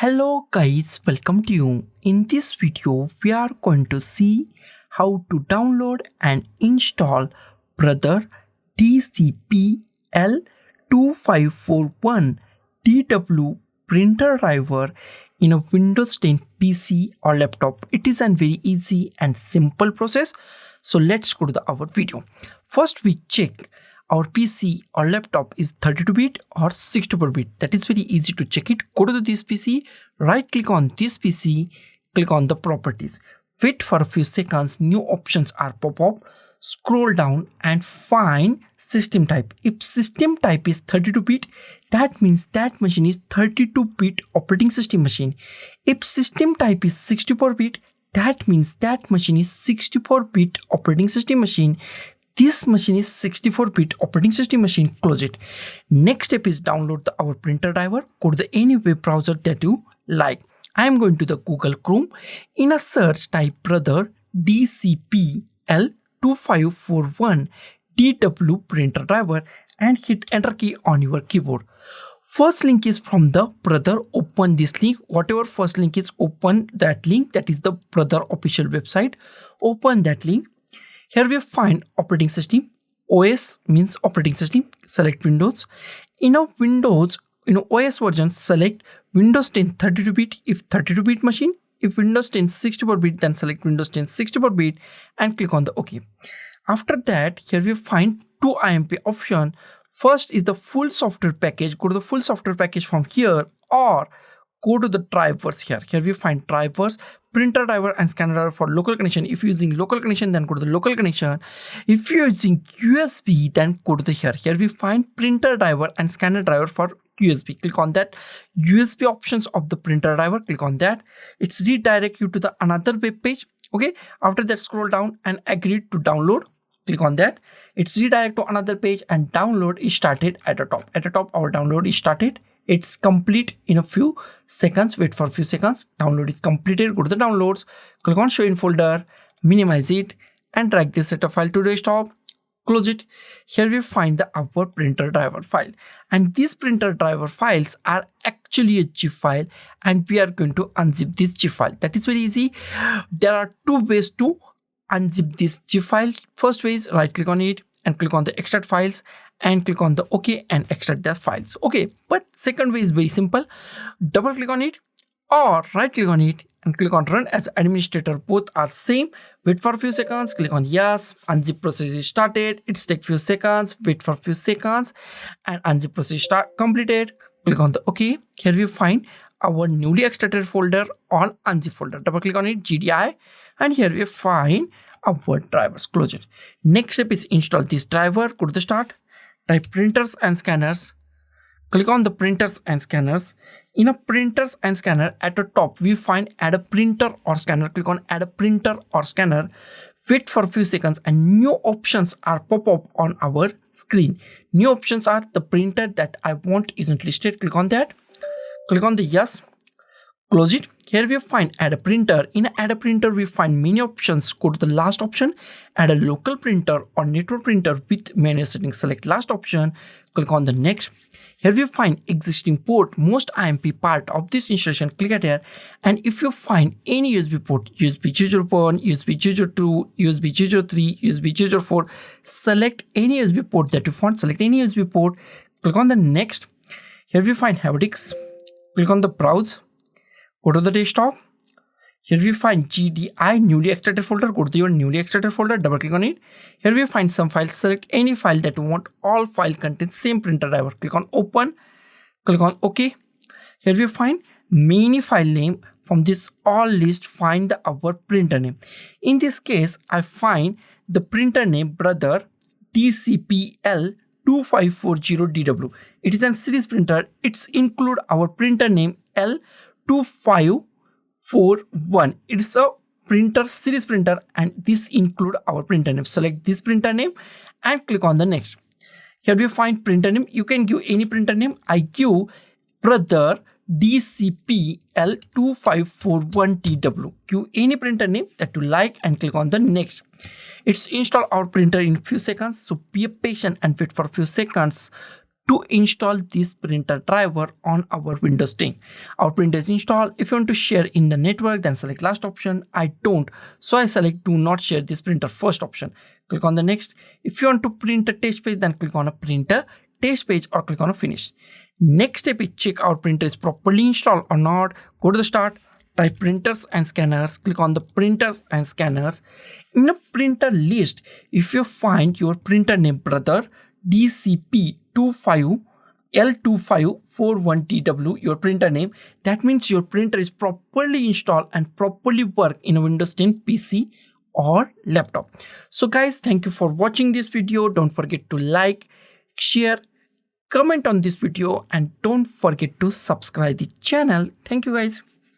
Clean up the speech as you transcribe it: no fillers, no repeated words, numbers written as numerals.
Hello guys, welcome to you. In this video, we are going to see how to download and install Brother DCP-L2541DW printer driver in a Windows 10 PC or laptop. It is a very easy and simple process. So let's go to our video. First, we check our PC or laptop is 32-bit or 64-bit. That is very easy to check it. Go to this PC, right click on this PC, click on the properties. Wait for a few seconds, new options are pop up. Scroll down and find system type. If system type is 32-bit, that means that machine is 32-bit operating system machine. If system type is 64-bit, that means that machine is 64-bit operating system machine. This machine is 64-bit operating system machine. Close it. Next step is download our printer driver. Go to any web browser that you like. I am going to the Google Chrome. In a search, type Brother DCP-L2541DW printer driver and hit enter key on your keyboard. First link is from the Brother. Open this link. Whatever first link is, open that link. That is the Brother official website. Open that link. Here we find operating system. OS means operating system. Select Windows. In a Windows, OS version, select Windows 10 32-bit if 32-bit machine. If Windows 10 64-bit, then select Windows 10 64-bit and click on the OK. After that, here we find two IMP option. First is the full software package. Go to the full software package from here, or go to the drivers here. Here we find drivers, printer driver and scanner driver for local connection. If you're using local connection, then go to the local connection. If you're using USB, then go to the here. Here we find printer driver and scanner driver for USB. Click on that. USB options of the printer driver. Click on that. It's redirect you to the another web page. Okay. After that, scroll down and agree to download. Click on that. It's redirect to another page and download is started at the top. At the top, our download is started. It's complete in a few seconds. Wait for a few seconds. Download is completed. Go to the downloads. Click on show in folder. Minimize it and drag this setup file to desktop. Close it. Here we find our printer driver file, and these printer driver files are actually a zip file, and we are going to unzip this zip file. That is very easy. There are two ways to unzip this zip file. First way is right click on it and click on the extract files and click on the OK and extract the files. Okay, but second way is very simple. Double click on it or right click on it and click on run as administrator. Both are same. Wait for a few seconds. Click on yes. Unzip process is started. It's take few seconds. Wait for a few seconds and unzip process start completed. Click on the OK. Here we find our newly extracted folder on unzip folder. Double click on it, GDI, and here we find our drivers. Close it. Next step is install this driver. Go to the start. Type printers and scanners. Click on the printers and scanners. In a printers and scanner, at the top we find add a printer or scanner. Click on add a printer or scanner. Wait for a few seconds and new options are pop up on our screen. New options are the printer that I want isn't listed. Click on that. Click on the yes. Close it. Here we find add a printer. In add a printer, we find many options. Go to the last option, add a local printer or network printer with manual settings. Select last option. Click on the next. Here we find existing port, most IMP part of this installation. Click at here, and if you find any USB port, USB 0.1, USB 0.2, USB 0.3, USB 0.4, select any USB port that you found. Select any USB port. Click on the next. Here we find hardix. Click on the browse. Go to the desktop. Here we find GDI newly extracted folder. Go to your newly extracted folder. Double click on it. Here we find some files. Select any file that you want. All file contains same printer driver. Click on open. Click on OK. Here we find many file name. From this all list, find our printer name. In this case, I find the printer name Brother DCP-L2540DW. It is a series printer. It's include our printer name L2541. It is a printer series printer, and this include our printer name. Select this printer name and click on the next. Here we find printer name. You can give any printer name. I give Brother DCP-L2541DW. Give any printer name that you like and click on the next. It's install our printer in few seconds, so be patient and wait for a few seconds to install this printer driver on our Windows 10. Our printer is installed. If you want to share in the network, then select last option. I don't, so I select do not share this printer first option. Click on the next. If you want to print a test page, then click on a printer test page or click on a finish. Next step is check our printer is properly installed or not. Go to the start, type printers and scanners, click on the printers and scanners. In the printer list, if you find your printer name Brother DCP-L2541DW, your printer name, that means your printer is properly installed and properly work in a Windows 10 PC or laptop. So guys, thank you for watching this video. Don't forget to like, share, comment on this video, and don't forget to subscribe the channel. Thank you guys.